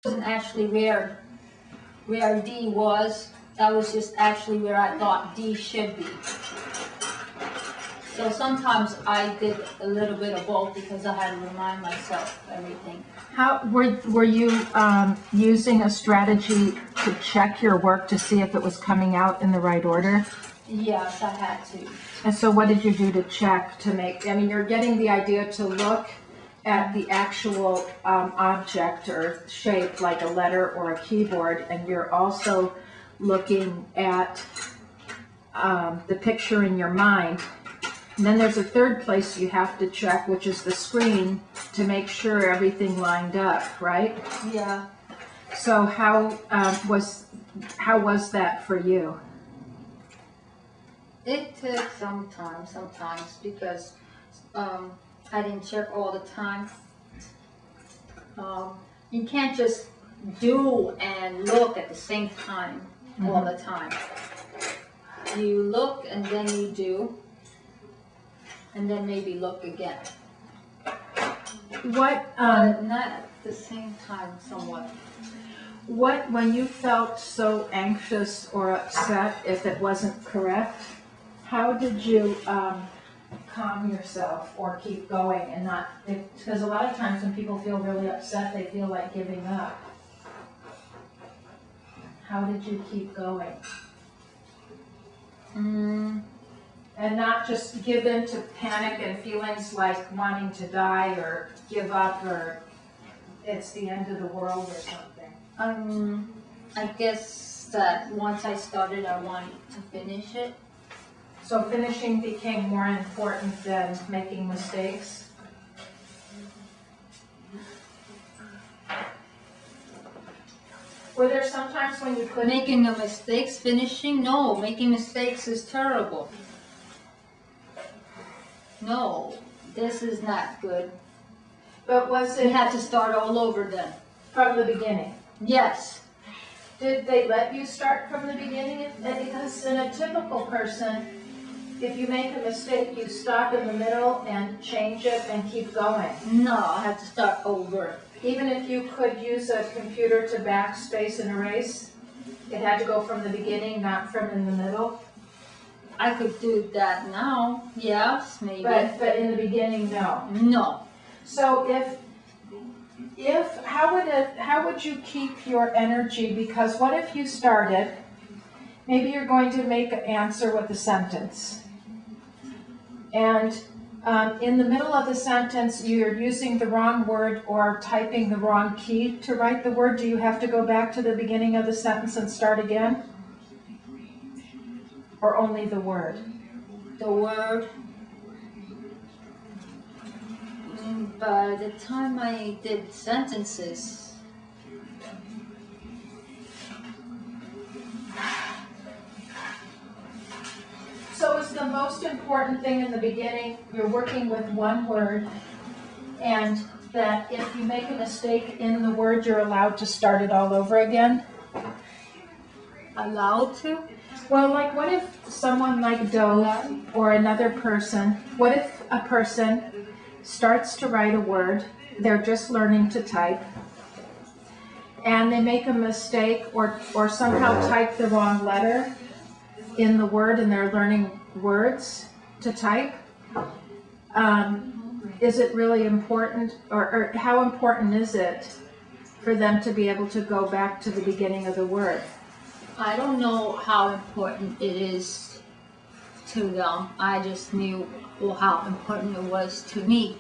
Wasn't actually where D was. That was just actually where I thought D should be. So sometimes I did a little bit of both because I had to remind myself everything. How were you using a strategy to check your work to see if it was coming out in the right order? Yes, I had to. And so what did you do to check to make, I mean, you're getting the idea to look at the actual object or shape like a letter or a keyboard, and you're also looking at the picture in your mind. And then there's a third place you have to check, which is the screen, to make sure everything lined up, right? Yeah. So how was that for you? It took some time sometimes because I didn't check all the time. You can't just do and look at the same time all the time. You look and then you do, and then maybe look again. What Not at the same time, somewhat. What, when you felt so anxious or upset if it wasn't correct, how did you calm yourself or keep going and not, because a lot of times when people feel really upset, they feel like giving up. How did you keep going? And not just give in to panic and feelings like wanting to die or give up or it's the end of the world or something. I guess that once I started, I wanted to finish it. So finishing became more important than making mistakes? Were there sometimes when you couldn't? Making the mistakes, finishing? No, making mistakes is terrible. No, this is not good. But was We it had to start all over then. from the beginning? Yes. Did they let you start from the beginning? Because in a typical person, if you make a mistake, you stop in the middle and change it and keep going. No, I had to start over. Even if you could use a computer to backspace and erase, it had to go from the beginning, not from in the middle. I could do that now. Yes, maybe. But in the beginning, no. No. So how would you keep your energy? Because what if you started, maybe you're going to make an answer with a sentence. And in the middle of the sentence, you're using the wrong word or typing the wrong key to write the word. Do you have to go back to the beginning of the sentence and start again? Or only the word? The word. By the time I did sentences, so is the most important thing in the beginning, you're working with one word, and that if you make a mistake in the word, you're allowed to start it all over again? allowed to? Well, like what if someone like Doe or another person, what if a person starts to write a word, they're just learning to type, and they make a mistake or somehow type the wrong letter in the word and they're learning words to type? Is it really important, or how important is it for them to be able to go back to the beginning of the word? I don't know how important it is to them. I just knew how important it was to me.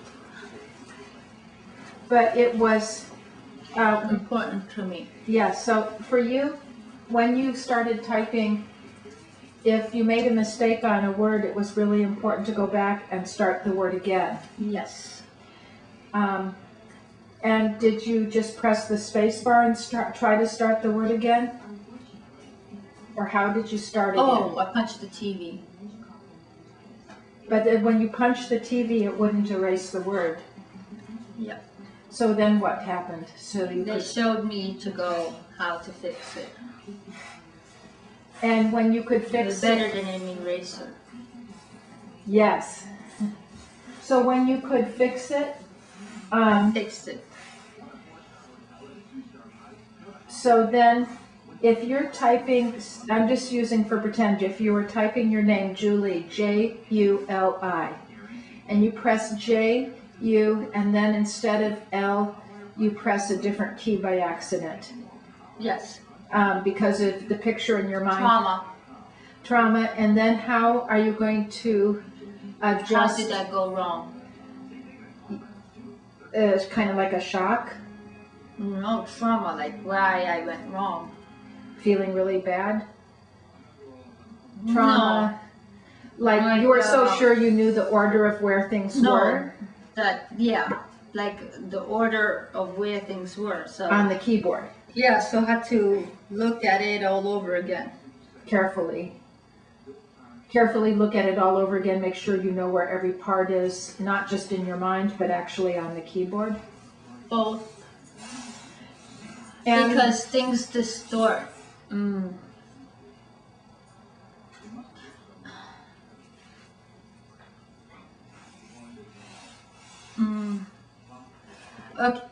But it was Important to me. yeah, so for you, when you started typing, if you made a mistake on a word, it was really important to go back and start the word again. Yes. And did you just press the space bar and try to start the word again? Or how did you start again? Oh, I punched the TV. But then when you punched the TV, it wouldn't erase the word. Yep. So then what happened? So you They could, showed me to go how to fix it. and when you could It fix was it, better than an eraser. yes. So when you could fix it, Fixed it. So then, if you're typing, I'm just using for pretend, if you were typing your name, Julie, J-U-L-I, and you press J, U, and then instead of L, you press a different key by accident. Yes. Because of the picture in your mind. Trauma. And then how are you going to adjust? How did that go wrong? It's kind of like a shock. No, trauma, like why I went wrong. Feeling really bad. Trauma. No. Like you were so sure you knew the order of where things were. Like the order of where things were. So on the keyboard. Yeah, so I had to look at it all over again. Carefully look at it all over again. Make sure you know where every part is, not just in your mind, but actually on the keyboard. Both. And because things distort. Okay.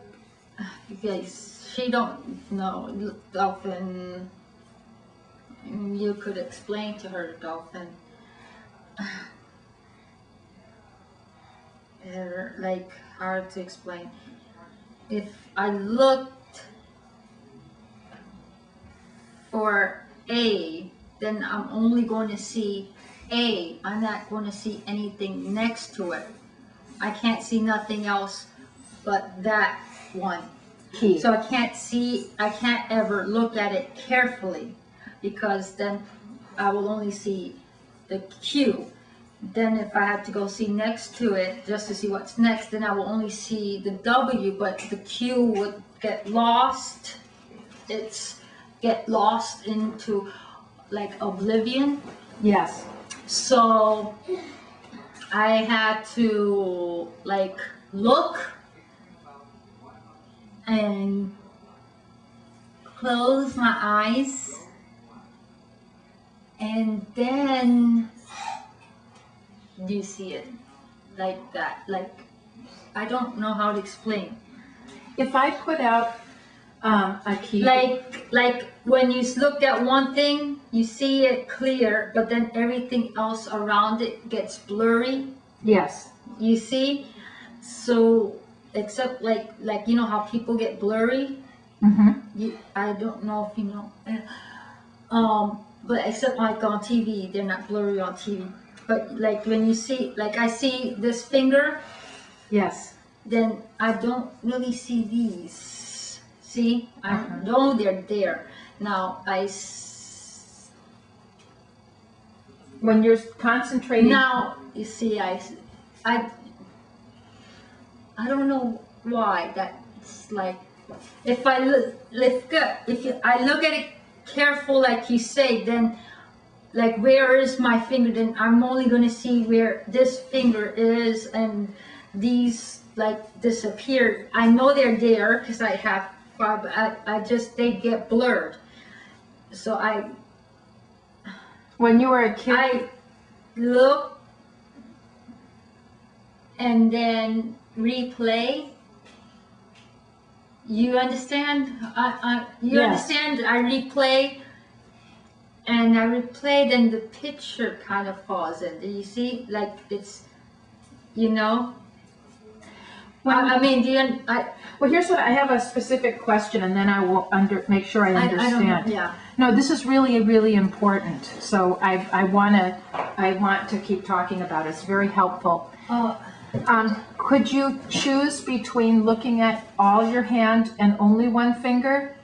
You guys, she don't know Dolphin. You could explain to her, Dolphin. They're like hard to explain. If I looked for A, then I'm only going to see A. I'm not going to see anything next to it. I can't see nothing else but that one. key. So I can't ever look at it carefully, because then I will only see the Q. Then if I have to go see next to it just to see what's next, then I will only see the W, but the Q would get lost. Get lost into like oblivion. Yes. So I had to like look and close my eyes, and then you see it like that. Like, I don't know how to explain. If I put out a key, like when you look at one thing, you see it clear, but then everything else around it gets blurry. yes, You see? So except like you know how people get blurry. I don't know if you know. But except like on TV, they're not blurry on TV. But like when you see, like I see this finger, yes, then I don't really see these. See, I know they're there. Now when you're concentrating. now you see I don't know why that's like. If I look at it careful, like you say, then like where is my finger? Then I'm only going to see where this finger is, and these like disappear. I know they're there because I have five, but I just they get blurred. So When you were a kid, I look and then replay. You understand? You Yes. understand? I replay, then the picture kind of falls in. Do you see? Like it's, you know. I mean, well, here's what I have a specific question, and then I will make sure I understand. I don't know, yeah. No, this is really, really important. So I want to keep talking about it. It's very helpful. Could you choose between looking at all your hand and only one finger?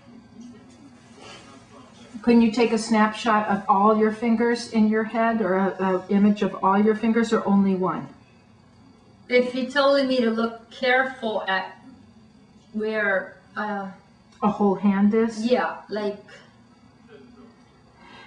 Couldn't you take a snapshot of all your fingers in your head, or an image of all your fingers, or only one? If you're telling me to look careful at where, a whole hand is? yeah, like.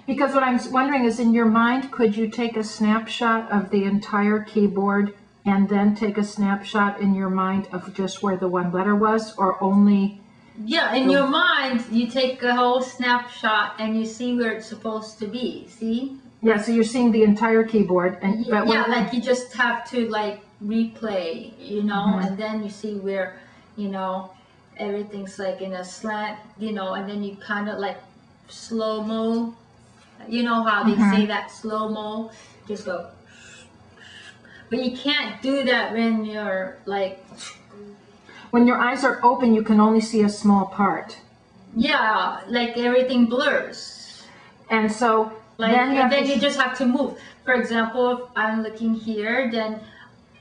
Because what I'm wondering is, in your mind, could you take a snapshot of the entire keyboard and then take a snapshot in your mind of just where the one letter was, or only? Yeah, in your mind, you take a whole snapshot and you see where it's supposed to be. See? Yeah, so you're seeing the entire keyboard, and like you just have to like replay, you know, and then you see where, you know, everything's like in a slant, you know, and then you kind of like slow-mo. You know how they say that slow-mo? Just go. But you can't do that when you're like... When your eyes are open, you can only see a small part. Yeah, like everything blurs. And so like, then you just have to move. For example, if I'm looking here, then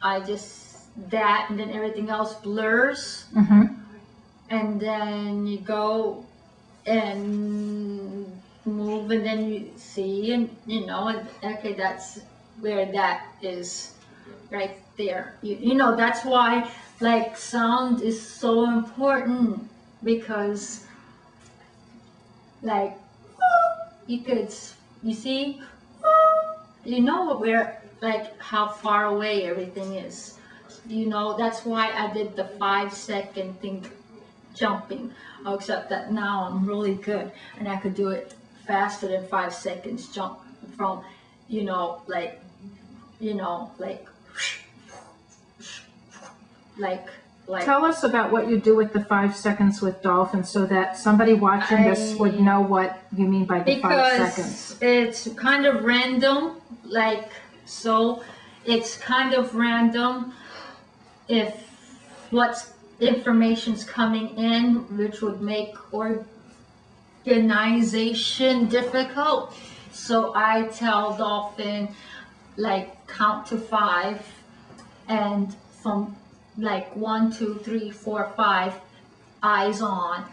I just that, and then everything else blurs. And then you go and move, and then you see, and you know, and, okay, that's where that is, right there. You know, that's why like sound is so important, because like you see, you know where, like how far away everything is. You know, that's why I did the 5-second thing, jumping. Oh, except that now I'm really good and I could do it faster than 5 seconds, jump from, you know, like Tell us about what you do with the 5 seconds with dolphins, so that somebody watching this would know what you mean by the 5 seconds. Because it's kind of random, like, so it's kind of random if what's information's coming in, which would make organization difficult. So I tell dolphin, like, count to 5, and from like 1, 2, 3, 4, 5, eyes on.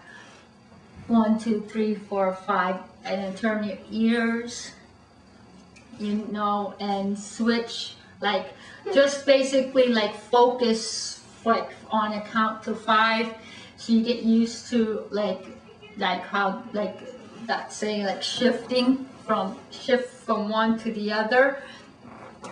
1, 2, 3, 4, 5, and then turn your ears, you know, and switch, like, just basically like focus like on a count to 5, so you get used to like how like that saying, like shift from one to the other.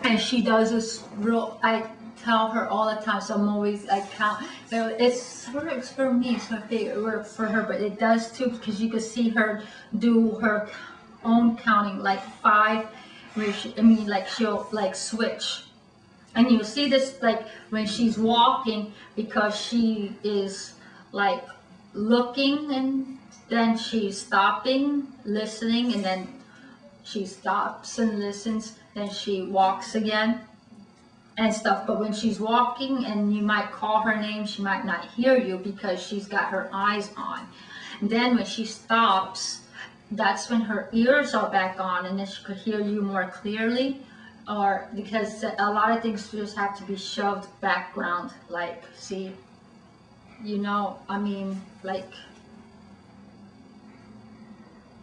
And she does this real, I tell her all the time, so I'm always, I count. So it's for me, it's my favorite word for her, but it does too, because you can see her do her own counting, like 5, where like she'll like switch. And you'll see this like when she's walking, because she is like looking, and then she's stopping, listening, and then she stops and listens, then she walks again and stuff. But when she's walking and you might call her name, she might not hear you because she's got her eyes on. And then when she stops, that's when her ears are back on, and then she could hear you more clearly. Or because a lot of things just have to be shoved background, like, see, you know, I mean, like,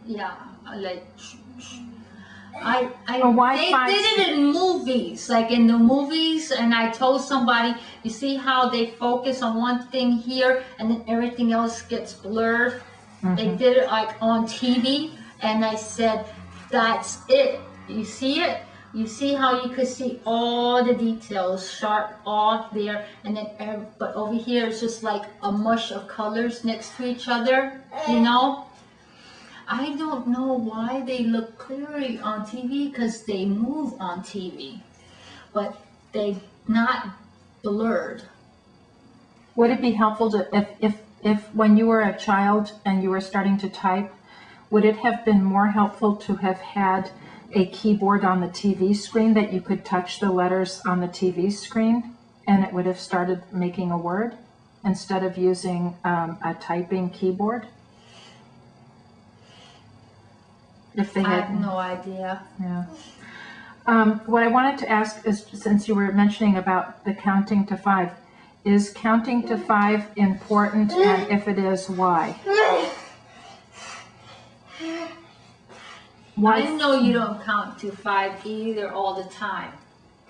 yeah, like, they did it in movies, like in the movies, and I told somebody, you see how they focus on one thing here and then everything else gets blurred? They did it like on TV, and I said, that's it. You see it? You see how you could see all the details sharp off there, and then but over here it's just like a mush of colors next to each other, you know? I don't know why they look clearly on TV, because they move on TV, but they not blurred. Would it be helpful to, if when you were a child and you were starting to type, would it have been more helpful to have had a keyboard on the TV screen that you could touch the letters on the TV screen and it would have started making a word, instead of using a typing keyboard? If they had, I have no idea. Yeah. What I wanted to ask is, since you were mentioning about the counting to 5, is counting to 5 important, and if it is, why? I know you don't count to 5 either all the time.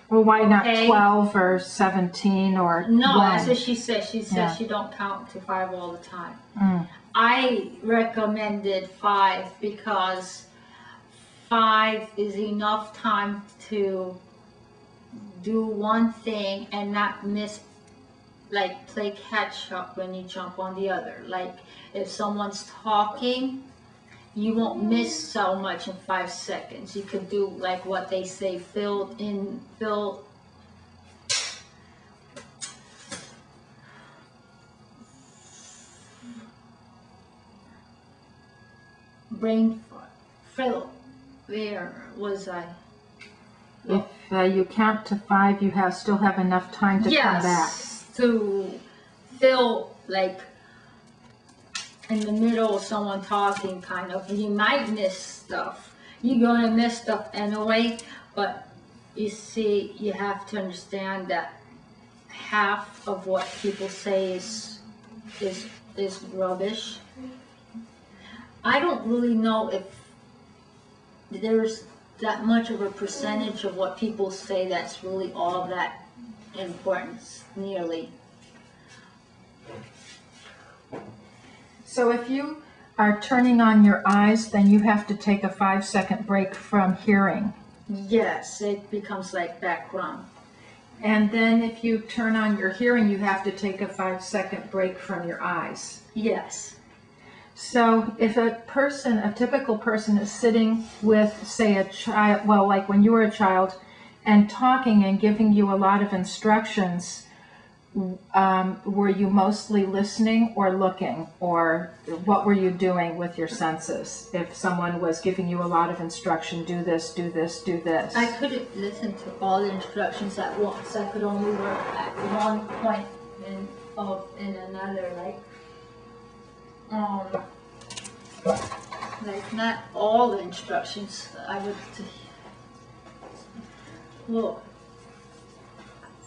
Well, why not 12 or 17 or No, 1? that's what she said. She said she don't count to 5 all the time. I recommended 5 because 5 is enough time to do one thing and not miss, like play catch up when you jump on the other. Like if someone's talking, you won't miss so much in 5 seconds. You could do like what they say, fill brain fill. Where was I? If you count to 5, you still have enough time to come back. Yes, to feel like in the middle of someone talking, kind of. You might miss stuff. You're gonna miss stuff anyway, but you see, you have to understand that half of what people say is rubbish. I don't really know if there's that much of a percentage of what people say that's really all that important, nearly. So if you are turning on your eyes, then you have to take a 5-second break from hearing. Yes, it becomes like background. And then if you turn on your hearing, you have to take a 5-second break from your eyes. Yes. So if a typical person is sitting with, say, a child, well, like when you were a child, and talking and giving you a lot of instructions, were you mostly listening or looking, or what were you doing with your senses? If someone was giving you a lot of instruction, do this, do this, do this. I couldn't listen to all the instructions at once. I could only work at one point in another, like not all the instructions. I would, well,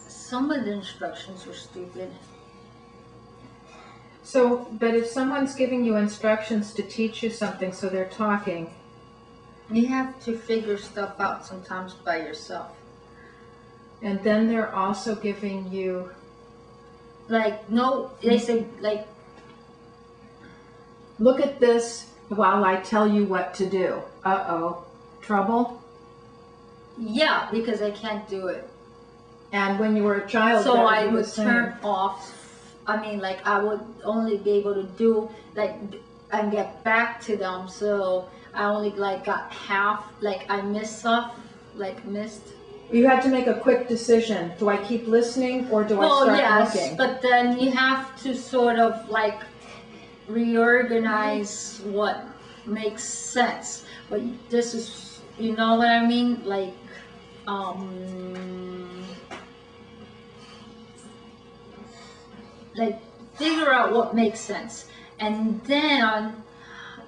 some of the instructions were stupid. So, but if someone's giving you instructions to teach you something, so they're talking, you have to figure stuff out sometimes by yourself. And then they're also giving you, like, no, they say, like, look at this while I tell you what to do. Uh-oh, trouble? Yeah, because I can't do it. And when you were a child, so I would turn off. I mean, like, I would only be able to do, like, and get back to them. So I only, like, got half, like, I missed stuff, like, missed. You had to make a quick decision. Do I keep listening or do I start looking? But then you have to sort of, like, reorganize what makes sense. But this is, you know what I mean? Like, figure out what makes sense, and then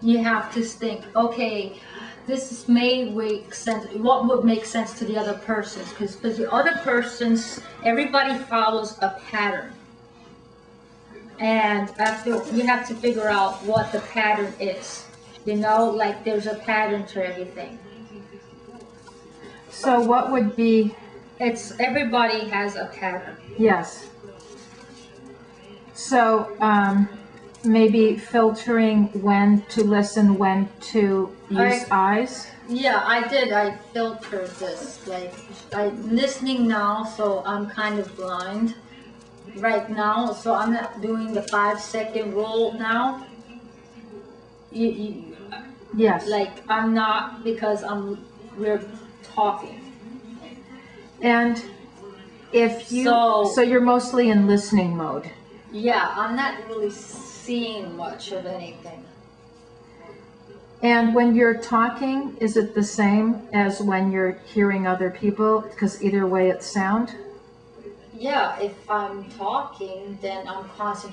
you have to think, okay, this may make sense. What would make sense to the other persons? Because the other persons, everybody follows a pattern, and you have to figure out what the pattern is. You know, like there's a pattern to everything. So what would be? Everybody has a pattern. Yes. So maybe filtering when to listen, when to use eyes? Yeah, I did. I filtered this. Like, I'm listening now, so I'm kind of blind right now. So I'm not doing the 5-second rule now. Yes. Like, I'm not, because we're talking. And if you, so you're mostly in listening mode. Yeah, I'm not really seeing much of anything. And when you're talking, is it the same as when you're hearing other people? Because either way it's sound? Yeah, if I'm talking, then I'm concentrating